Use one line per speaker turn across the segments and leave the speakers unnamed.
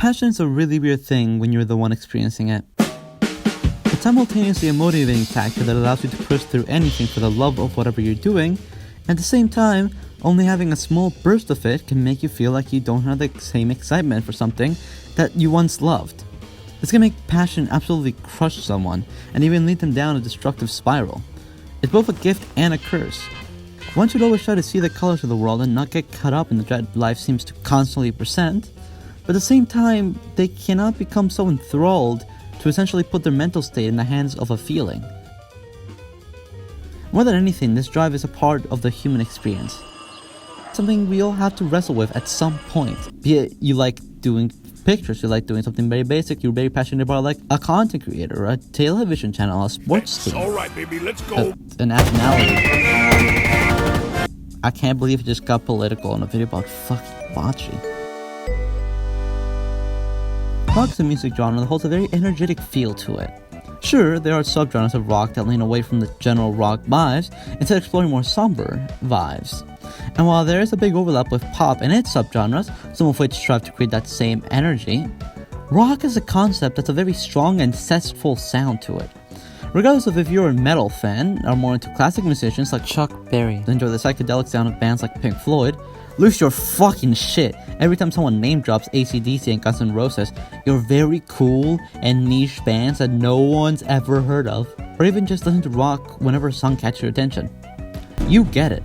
Passion is a really weird thing when you're the one experiencing it. It's simultaneously a motivating factor that allows you to push through anything for the love of whatever you're doing. At the same time, only having a small burst of it can make you feel like you don't have the same excitement for something that you once loved. This can make passion absolutely crush someone and even lead them down a destructive spiral. It's both a gift and a curse. One should always try to see the colors of the world and not get caught up in the dread life seems to constantly present, but at the same time, they cannot become so enthralled to essentially put their mental state in the hands of a feeling. More than anything, this drive is a part of the human experience. Something we all have to wrestle with at some point. Be it you like doing pictures, you like doing something very basic, you're very passionate about like a content creator, a television channel, a sports team.
Alright baby, let's go.
A nationality. I can't believe it just got political in a video about fucking Bocchi. Rock is a music genre that holds a very energetic feel to it. Sure, there are subgenres of rock that lean away from the general rock vibes instead of exploring more somber vibes. And while there is a big overlap with pop and its subgenres, some of which strive to create that same energy, rock is a concept that's a very strong and zestful sound to it. Regardless of if you're a metal fan or more into classic musicians like Chuck Berry, enjoy the psychedelic sound of bands like Pink Floyd, lose your fucking shit every time someone name drops AC/DC and Guns N' Roses, you're very cool and niche bands that no one's ever heard of, or even just listen to rock whenever a song catches your attention. You get it.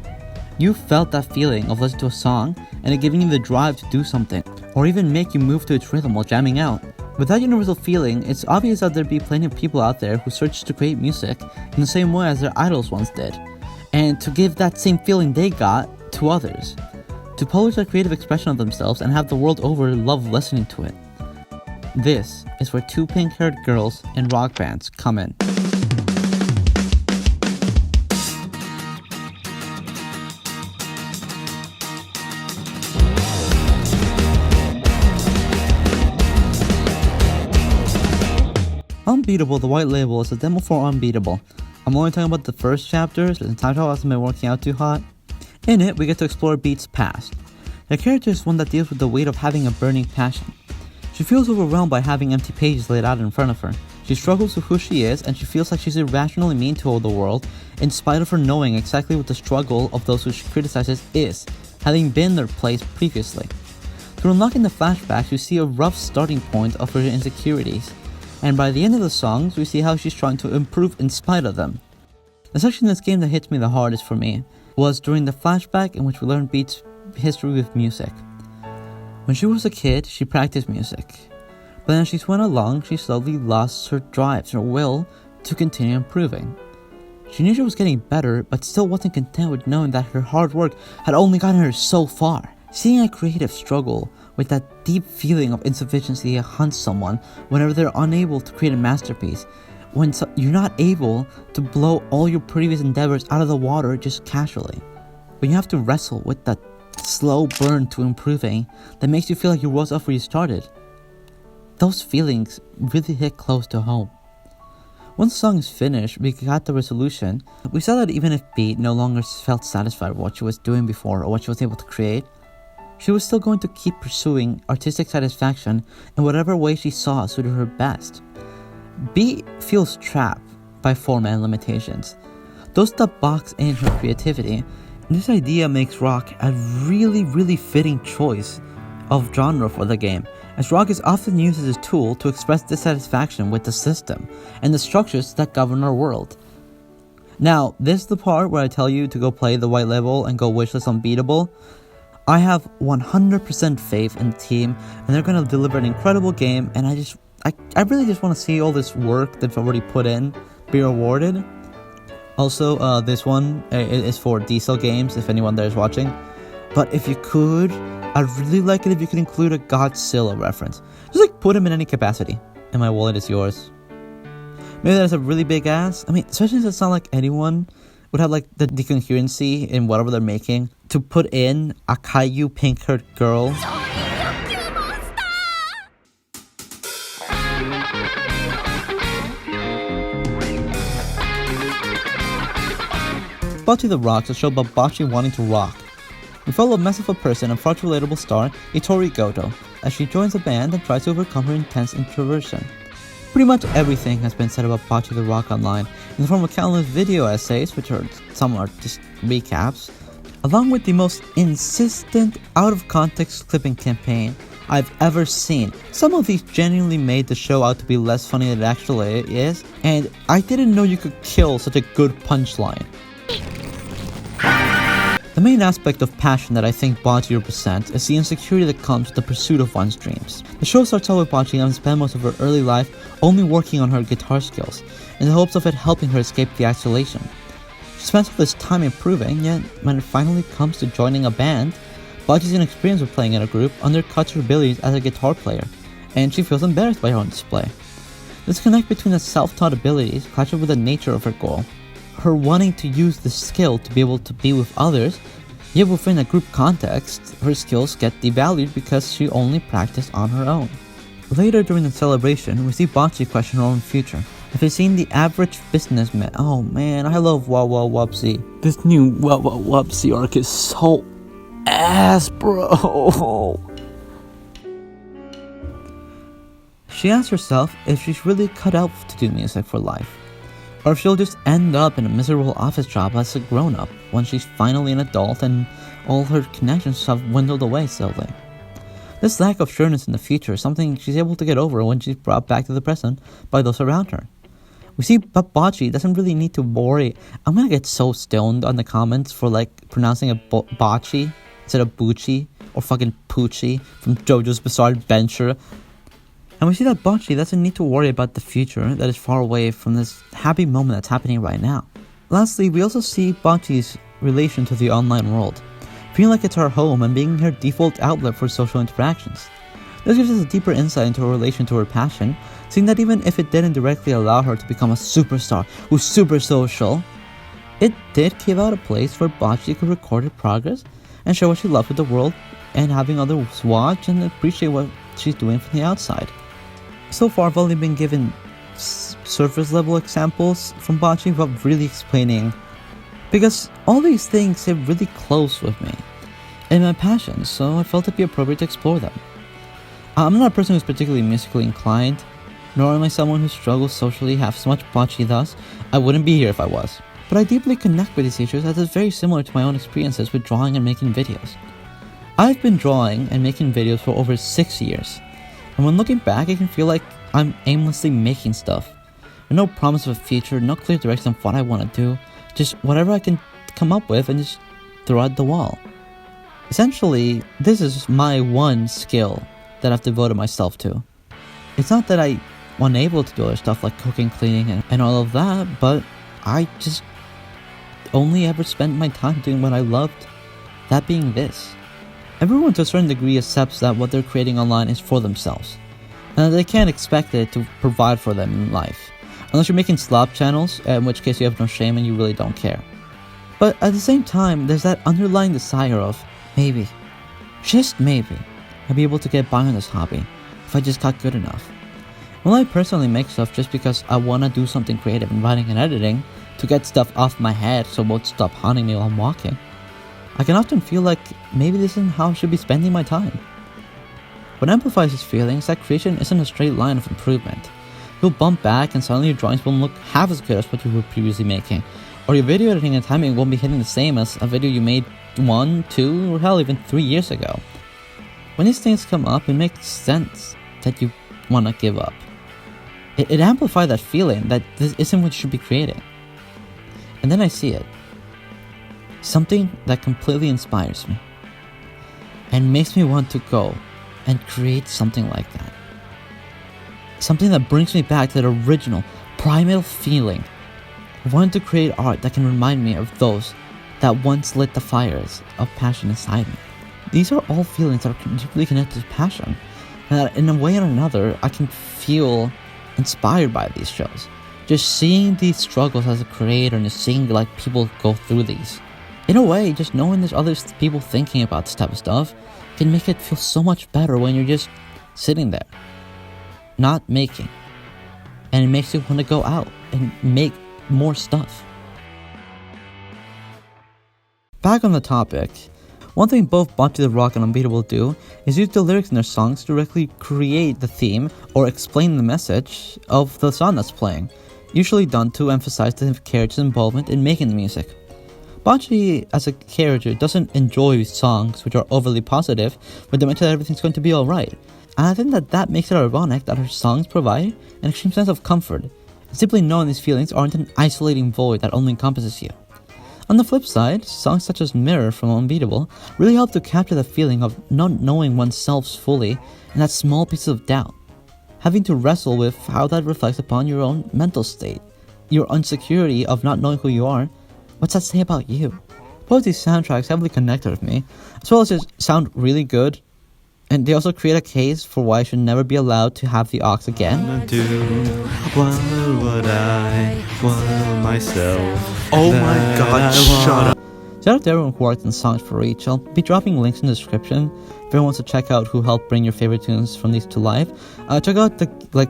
You felt that feeling of listening to a song and it giving you the drive to do something, or even make you move to its rhythm while jamming out. With that universal feeling, it's obvious that there'd be plenty of people out there who search to create music in the same way as their idols once did, and to give that same feeling they got to others. To publish a creative expression of themselves and have the world over love listening to it. This is where two pink-haired girls in rock bands come in. Unbeatable, the white label, is a demo for Unbeatable. I'm only talking about the first chapter, since the title hasn't been working out too hot. In it, we get to explore Beat's past. The character is one that deals with the weight of having a burning passion. She feels overwhelmed by having empty pages laid out in front of her. She struggles with who she is, and she feels like she's irrationally mean to all the world, in spite of her knowing exactly what the struggle of those who she criticizes is, having been their place previously. Through unlocking the flashbacks, we see a rough starting point of her insecurities, and by the end of the songs, we see how she's trying to improve in spite of them. The section in this game that hits me the hardest for me was during the flashback in which we learned Beat's history with music. When she was a kid, she practiced music, but as she went along, she slowly lost her drive, her will to continue improving. She knew she was getting better, but still wasn't content with knowing that her hard work had only gotten her so far. Seeing a creative struggle with that deep feeling of insufficiency haunts someone whenever they're unable to create a masterpiece, when you're not able to blow all your previous endeavors out of the water just casually, when you have to wrestle with that slow burn to improving that makes you feel like your world's up where you started. Those feelings really hit close to home. Once the song is finished, we got the resolution. We saw that even if Beat no longer felt satisfied with what she was doing before or what she was able to create, she was still going to keep pursuing artistic satisfaction in whatever way she saw suited her best. Beat feels trapped by format and limitations. Those that box in her creativity, and this idea makes rock a really fitting choice of genre for the game, as rock is often used as a tool to express dissatisfaction with the system and the structures that govern our world. Now, this is the part where I tell you to go play the white label and go wishlist Unbeatable. I have 100% faith in the team, and they're going to deliver an incredible game, and I really just want to see all this work they've already put in be rewarded. Also, this one is for Diesel Games, if anyone there is watching. But if you could, I'd really like it if you could include a Godzilla reference. Just put him in any capacity, and my wallet is yours. Maybe that's a really big ass. I mean, especially since it's not like anyone would have the decoherency in whatever they're making to put in a Caillou pink-haired girl. Bocchi the Rock's a show about Bocchi wanting to rock. We follow a mess of a person and far too relatable star, Ittori Goto. as she joins a band and tries to overcome her intense introversion. Pretty much everything has been said about Bocchi the Rock online in the form of countless video essays, some are just recaps, along with the most insistent, out-of-context clipping campaign I've ever seen. Some of these genuinely made the show out to be less funny than it actually is, and I didn't know you could kill such a good punchline. The main aspect of passion that I think Bocchi represents is the insecurity that comes with the pursuit of one's dreams. The show starts out with Bocchi having spent most of her early life only working on her guitar skills, in the hopes of it helping her escape the isolation. She spends all this time improving, yet when it finally comes to joining a band, Bocchi's inexperience with playing in a group undercuts her abilities as a guitar player, and she feels embarrassed by her own display. This disconnect between the self-taught abilities clashes with the nature of her goal, her wanting to use the skill to be able to be with others, yet within a group context, her skills get devalued because she only practiced on her own. Later during the celebration, we see Bocchi question her own future. If you've seen the average businessman, oh man, I love Wow Wow Wubsy. This new Wow Wow Wubsy arc is so ass, bro. She asks herself if she's really cut out to do music for life, or if she'll just end up in a miserable office job as a grown-up when she's finally an adult and all her connections have dwindled away slowly. This lack of sureness in the future is something she's able to get over when she's brought back to the present by those around her. We see that Bocchi doesn't really need to worry. I'm gonna get so stoned on the comments for pronouncing it Bocchi instead of Bucci or fucking Poochie from JoJo's Bizarre Adventure. And we see that Bocchi doesn't need to worry about the future that is far away from this happy moment that's happening right now. Lastly, we also see Bocchi's relation to the online world, feeling like it's her home and being her default outlet for social interactions. This gives us a deeper insight into her relation to her passion, seeing that even if it didn't directly allow her to become a superstar who's super social, it did give out a place where Bocchi could record her progress and show what she loved with the world and having others watch and appreciate what she's doing from the outside. So far, I've only been given surface level examples from Bocchi without really explaining, because all these things hit really close with me and my passions, so I felt it'd be appropriate to explore them. I'm not a person who's particularly musically inclined, nor am I someone who struggles socially half as much Bocchi does. I wouldn't be here if I was. But I deeply connect with these issues as it's very similar to my own experiences with drawing and making videos. I've been drawing and making videos for over 6 years, and when looking back, it can feel like I'm aimlessly making stuff, with no promise of a future, no clear direction of what I want to do, just whatever I can come up with and just throw at the wall. Essentially, this is my one skill that I've devoted myself to. It's not that I'm unable to do other stuff like cooking, cleaning, and all of that, but I just only ever spent my time doing what I loved, that being this. Everyone to a certain degree accepts that what they're creating online is for themselves, and that they can't expect it to provide for them in life, unless you're making slop channels, in which case you have no shame and you really don't care. But at the same time, there's that underlying desire of, maybe, just maybe, I'd be able to get by on this hobby, if I just got good enough. Well, I personally make stuff just because I want to do something creative in writing and editing, to get stuff off my head so it won't stop haunting me while I'm walking. I can often feel like maybe this isn't how I should be spending my time. What amplifies these feelings is that creation isn't a straight line of improvement. You'll bump back and suddenly your drawings won't look half as good as what you were previously making, or your video editing and timing won't be hitting the same as a video you made 1, 2, or hell even 3 years ago. When these things come up, it makes sense that you want to give up. It amplifies that feeling that this isn't what you should be creating. And then I see it. Something that completely inspires me and makes me want to go and create something like that. Something that brings me back to that original, primal feeling of wanting to create art that can remind me of those that once lit the fires of passion inside me. These are all feelings that are deeply connected to passion, and that in a way or another, I can feel inspired by these shows. Just seeing these struggles as a creator and just seeing people go through these. In a way, just knowing there's other people thinking about this type of stuff can make it feel so much better when you're just sitting there, not making. And it makes you want to go out and make more stuff. Back on the topic, One thing both Bocchi the Rock and Unbeatable do is use the lyrics in their songs to directly create the theme or explain the message of the song that's playing, usually done to emphasize the character's involvement in making the music. Bocchi, as a character, doesn't enjoy songs which are overly positive, with the mention that everything's going to be alright, and I think that makes it ironic that her songs provide an extreme sense of comfort, and simply knowing these feelings aren't an isolating void that only encompasses you. On the flip side, songs such as Mirror from Unbeatable really help to capture the feeling of not knowing oneself fully and that small piece of doubt, having to wrestle with how that reflects upon your own mental state, your insecurity of not knowing who you are. What's that say about you? Both these soundtracks heavily connected with me, as well as just sound really good, and they also create a case for why I should never be allowed to have the aux again.
What would I want myself?
Oh my god, shut up.
Shout out to everyone who worked on songs for Rachael. I'll be dropping links in the description if everyone wants to check out who helped bring your favorite tunes from these to life. Check out the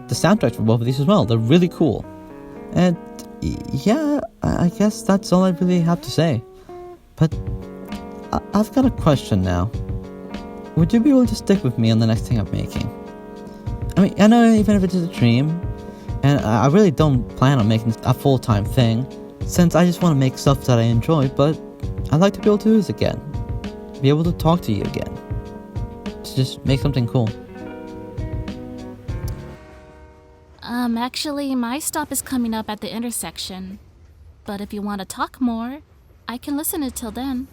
soundtracks for both of these as well. They're really cool. And yeah, I guess that's all I really have to say. But I've got a question now. Would you be willing to stick with me on the next thing I'm making? I mean, I know even if it's a dream, and I really don't plan on making a full-time thing, since I just want to make stuff that I enjoy, but I'd like to be able to do this again. Be able to talk to you again. To just make something cool.
Actually, my stop is coming up at the intersection. But if you want to talk more, I can listen until then.